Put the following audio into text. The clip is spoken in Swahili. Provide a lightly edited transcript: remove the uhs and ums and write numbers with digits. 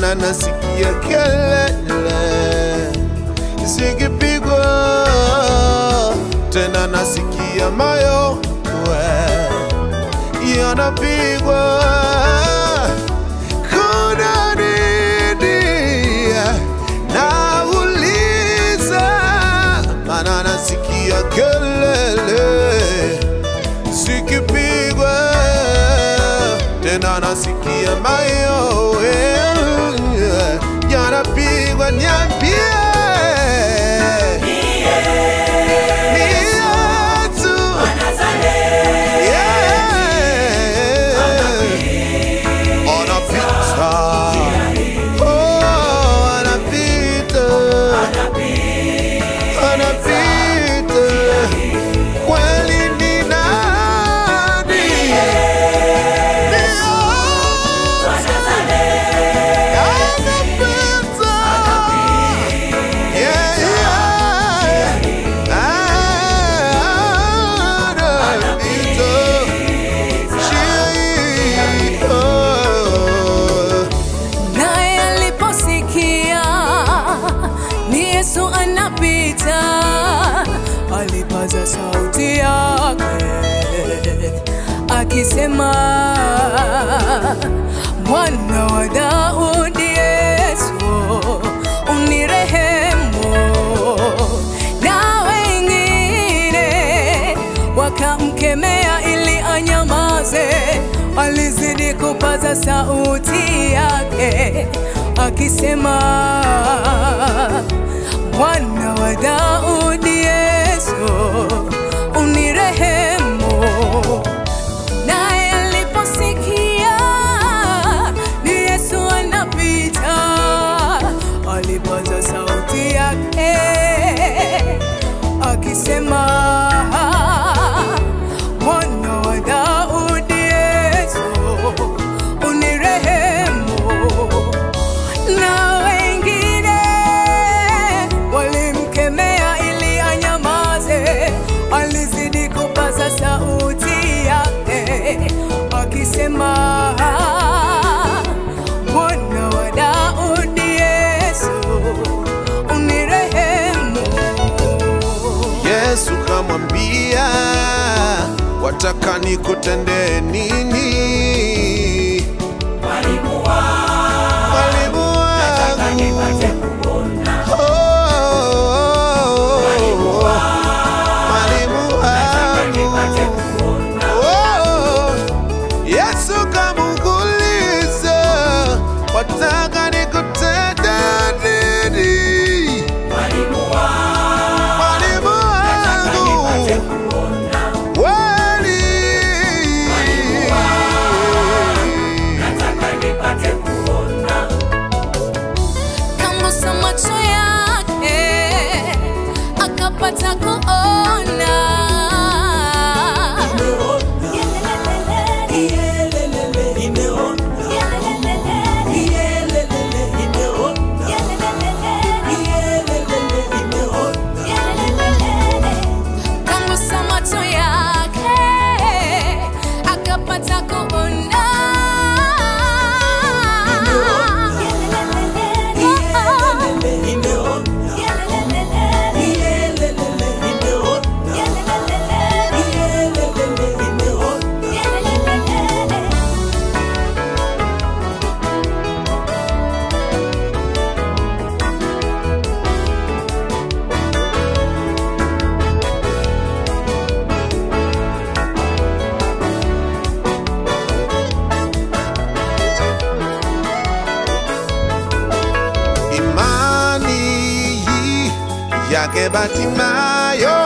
mana nasikia kelele zikipigwa, tena nasikia mayowe yanapigwa. Kuna nini? Nauliza, mana nasikia kelele zikipigwa, tena nasikia mayowe yanapigwa. Niambie, alipaza sauti yake akisema, Mwana wa Daudi Yesu unirehemu. Na wengine wakamkemea ili anyamaze, alizidi kupaza sauti yake akisema, Mwana wa Daudi Yesu unirehemu. Naye aliposikia ni Yesu anapita, alipaza sauti yake akisema, Mwana wa Daudi Yesu unirehemu. Na wengine walimkemea ili anyamaze, alizidi kupaza sauti yake akisema, Mwana wa Daudi Yesu unirehemu. Yesu kamwambia, wataka nikutende nini? Mwalimu wangu, nataka nipate kuona. Mwalimu wangu, nataka nipate kuona. Yesu kamuuliza, wataka nikutende nini? Mwalimu wangu, nataka nipate kuona. Kambusa macho yake akapata kuona. Kambusa macho yake akapata kuona. Imani yake Bartimayo